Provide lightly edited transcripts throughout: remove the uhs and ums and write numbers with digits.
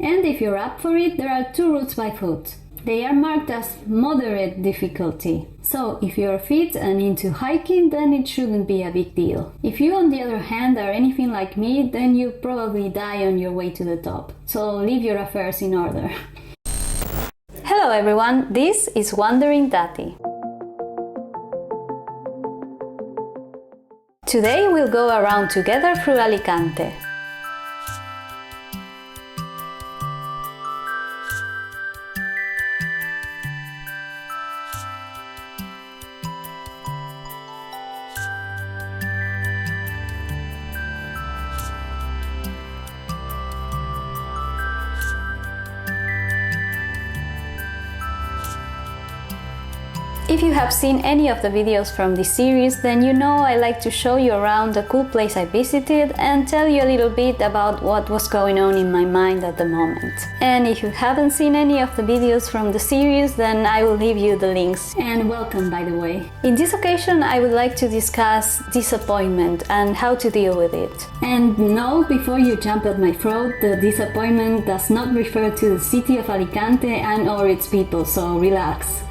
And if you're up for it, there are 2 routes by foot. They are marked as moderate difficulty. So if you're fit and into hiking, then it shouldn't be a big deal. If you, on the other hand, are anything like me, then you probably die on your way to the top. So leave your affairs in order. Hello everyone, this is Wandering Tati. Today we'll go around together through Alicante. If you have seen any of the videos from this series, then you know I like to show you around the cool place I visited and tell you a little bit about what was going on in my mind at the moment. And if you haven't seen any of the videos from the series, then I will leave you the links. And welcome, by the way. In this occasion, I would like to discuss disappointment and how to deal with it. And no, before you jump at my throat, the disappointment does not refer to the city of Alicante and or its people, so relax.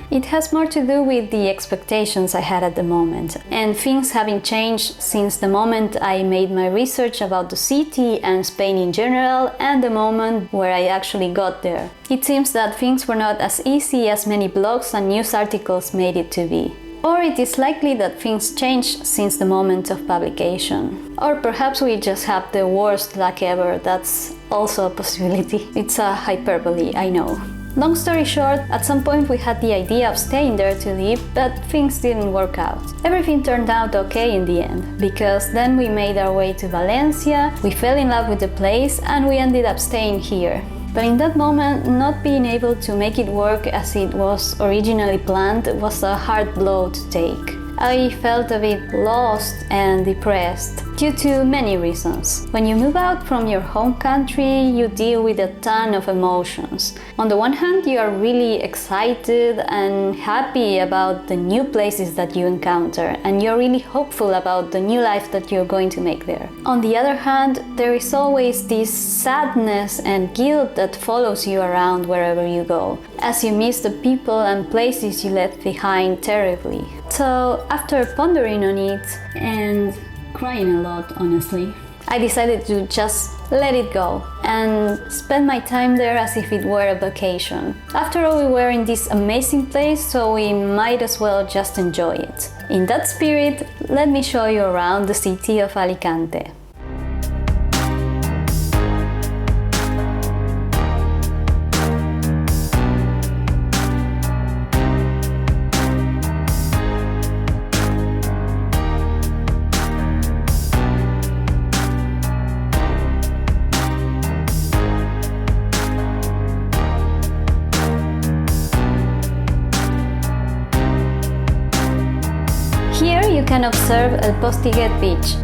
It has more to do with the expectations I had at the moment, and things having changed since the moment I made my research about the city and Spain in general, and the moment where I actually got there. It seems that things were not as easy as many blogs and news articles made it to be. Or it is likely that things changed since the moment of publication. Or perhaps we just have the worst luck ever, that's also a possibility. It's a hyperbole, I know. Long story short, at some point we had the idea of staying there to live, but things didn't work out. Everything turned out okay in the end, because then we made our way to Valencia, we fell in love with the place, and we ended up staying here. But in that moment, not being able to make it work as it was originally planned was a hard blow to take. I felt a bit lost and depressed due to many reasons. When you move out from your home country, you deal with a ton of emotions. On the one hand, you are really excited and happy about the new places that you encounter, and you're really hopeful about the new life that you're going to make there. On the other hand, there is always this sadness and guilt that follows you around wherever you go, as you miss the people and places you left behind terribly. So, after pondering on it and crying a lot, honestly, I decided to just let it go and spend my time there as if it were a vacation. After all, we were in this amazing place, so we might as well just enjoy it. In that spirit, let me show you around the city of Alicante. Here you can observe El Postiguet Beach,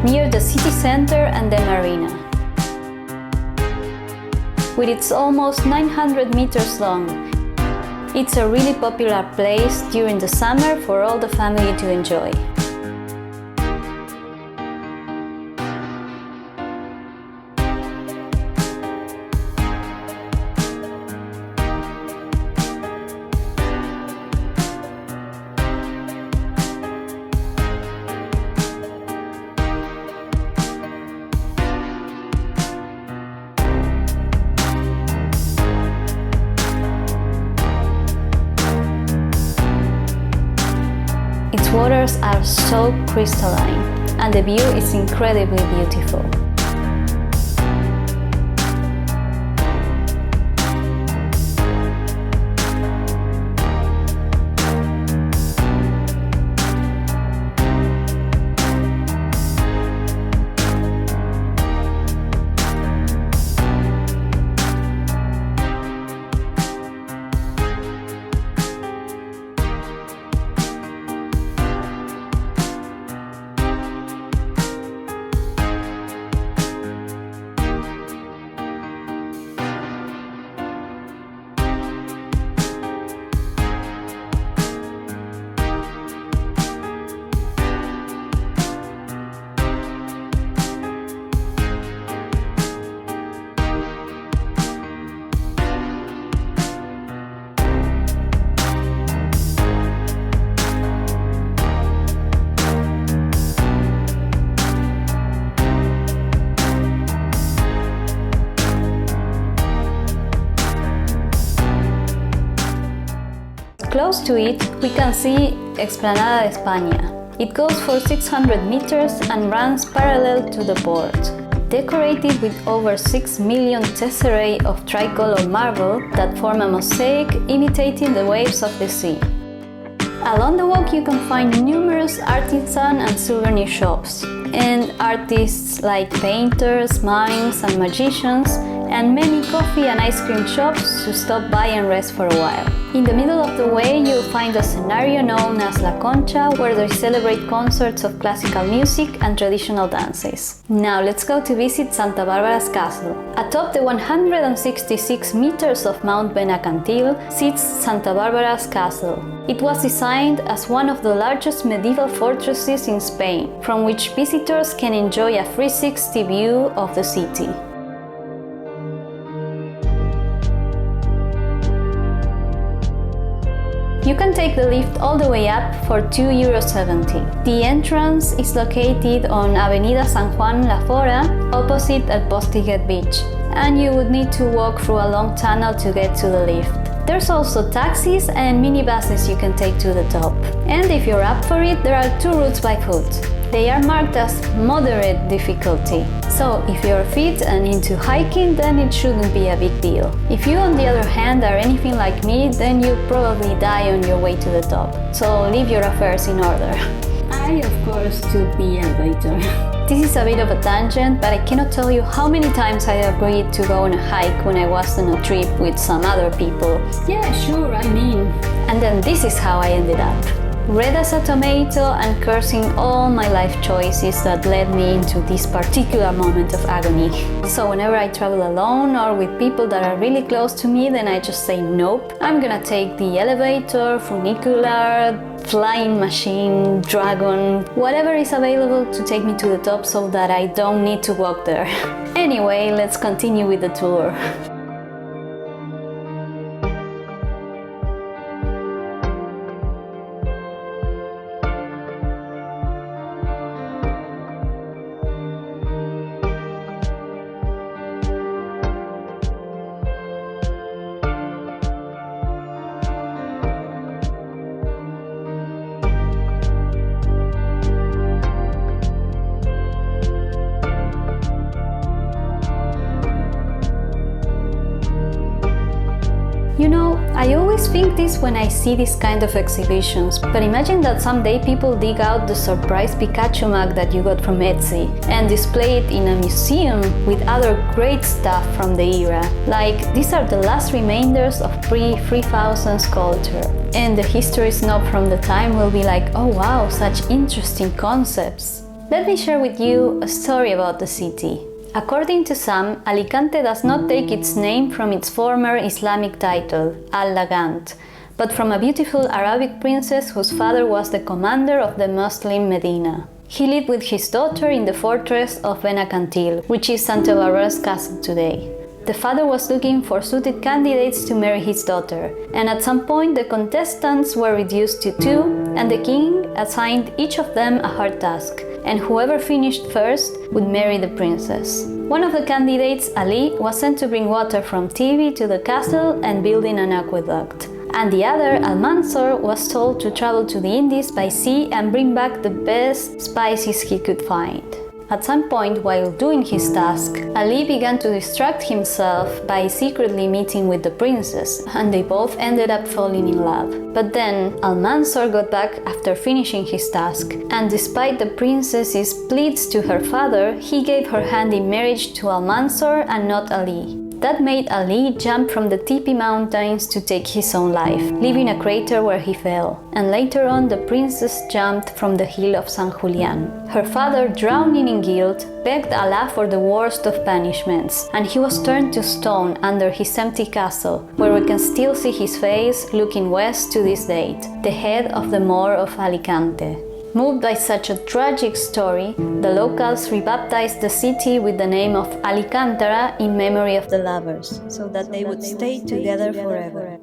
near the city center and the marina. With its almost 900 meters long, it's a really popular place during the summer for all the family to enjoy. Its waters are so crystalline, and the view is incredibly beautiful. Close to it, we can see Explanada de España. It goes for 600 meters and runs parallel to the port. Decorated with over 6 million tesserae of tricolor marble that form a mosaic imitating the waves of the sea. Along the walk you can find numerous artisan and souvenir shops, and artists like painters, mimes and magicians, and many coffee and ice cream shops to stop by and rest for a while. In the middle of the way you'll find a scenario known as La Concha, where they celebrate concerts of classical music and traditional dances. Now let's go to visit Santa Barbara's castle. Atop the 166 meters of Mount Benacantil sits Santa Barbara's castle. It was designed as one of the largest medieval fortresses in Spain, from which visitors can enjoy a 360 view of the city. You can take the lift all the way up for €2.70. The entrance is located on Avenida San Juan La Fora, opposite El Postiguet Beach, and you would need to walk through a long tunnel to get to the lift. There's also taxis and minibuses you can take to the top. And if you're up for it, there are 2 routes by foot. They are marked as moderate difficulty. So if you're fit and into hiking, then it shouldn't be a big deal. If you, on the other hand, are anything like me, then you'll probably die on your way to the top. So leave your affairs in order. I, of course, took the elevator. This is a bit of a tangent, but I cannot tell you how many times I agreed to go on a hike when I was on a trip with some other people. Yeah, sure, I'm in. And then this is how I ended up. Red as a tomato and cursing all my life choices that led me into this particular moment of agony. So whenever I travel alone or with people that are really close to me, then I just say nope. I'm gonna take the elevator, funicular, flying machine, dragon, whatever is available to take me to the top so that I don't need to walk there. Anyway, let's continue with the tour. You know, I always think this when I see these kind of exhibitions, but imagine that someday people dig out the surprise Pikachu mug that you got from Etsy and display it in a museum with other great stuff from the era. Like, these are the last remainders of pre-3000s culture. And the history snob from the time will be like, oh wow, such interesting concepts. Let me share with you a story about the city. According to some, Alicante does not take its name from its former Islamic title, Al-Lagant, but from a beautiful Arabic princess whose father was the commander of the Muslim Medina. He lived with his daughter in the fortress of Benacantil, which is Santa Barbara's castle today. The father was looking for suited candidates to marry his daughter, and at some point the contestants were reduced to 2, and the king assigned each of them a hard task, and whoever finished first would marry the princess. One of the candidates, Ali, was sent to bring water from Tibi to the castle and building an aqueduct. And the other, Almanzor, was told to travel to the Indies by sea and bring back the best spices he could find. At some point while doing his task, Ali began to distract himself by secretly meeting with the princess, and they both ended up falling in love. But then Almanzor got back after finishing his task, and despite the princess's pleas to her father, he gave her hand in marriage to Almanzor and not Ali. That made Ali jump from the Tipi mountains to take his own life, leaving a crater where he fell. And later on, the princess jumped from the hill of San Julian. Her father, drowning in guilt, begged Allah for the worst of punishments, and he was turned to stone under his empty castle, where we can still see his face looking west to this date, the head of the Moor of Alicante. Moved by such a tragic story, the locals rebaptized the city with the name of Alicantara in memory of the lovers, so that they would stay together forever.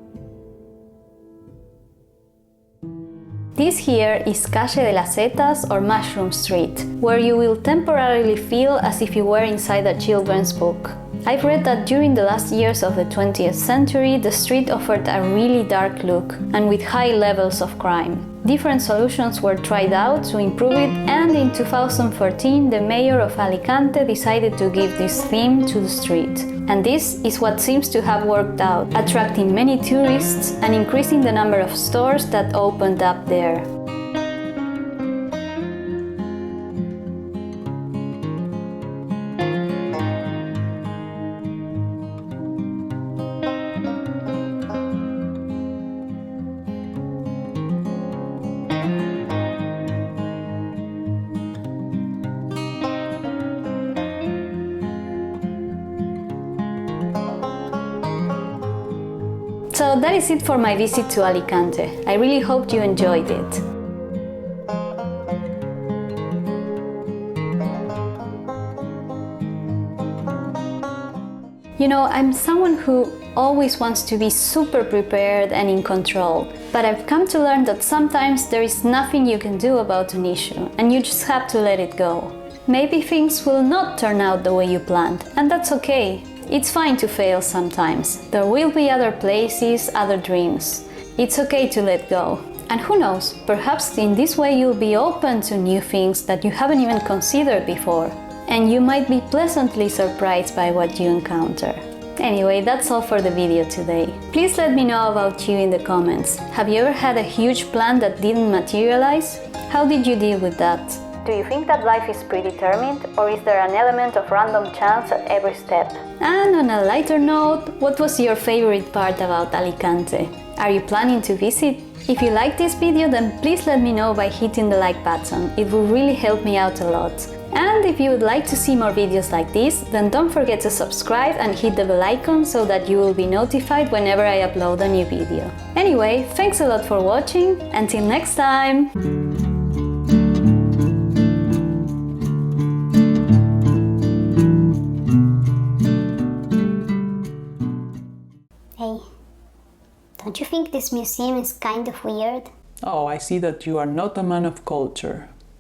This here is Calle de las Setas or Mushroom Street, where you will temporarily feel as if you were inside a children's book. I've read that during the last years of the 20th century, the street offered a really dark look and with high levels of crime. Different solutions were tried out to improve it, and in 2014 the mayor of Alicante decided to give this theme to the street. And this is what seems to have worked out, attracting many tourists and increasing the number of stores that opened up there. So that is it for my visit to Alicante. I really hope you enjoyed it. You know, I'm someone who always wants to be super prepared and in control, but I've come to learn that sometimes there is nothing you can do about an issue, and you just have to let it go. Maybe things will not turn out the way you planned, and that's okay. It's fine to fail sometimes. There will be other places, other dreams. It's okay to let go. And who knows, perhaps in this way you'll be open to new things that you haven't even considered before. And you might be pleasantly surprised by what you encounter. Anyway, that's all for the video today. Please let me know about you in the comments. Have you ever had a huge plan that didn't materialize? How did you deal with that? Do you think that life is predetermined, or is there an element of random chance at every step? And on a lighter note, what was your favorite part about Alicante? Are you planning to visit? If you like this video, then please let me know by hitting the like button. It will really help me out a lot. And if you would like to see more videos like this, then don't forget to subscribe and hit the bell icon so that you will be notified whenever I upload a new video. Anyway, thanks a lot for watching. Until next time! Hey, don't you think this museum is kind of weird? Oh, I see that you are not a man of culture.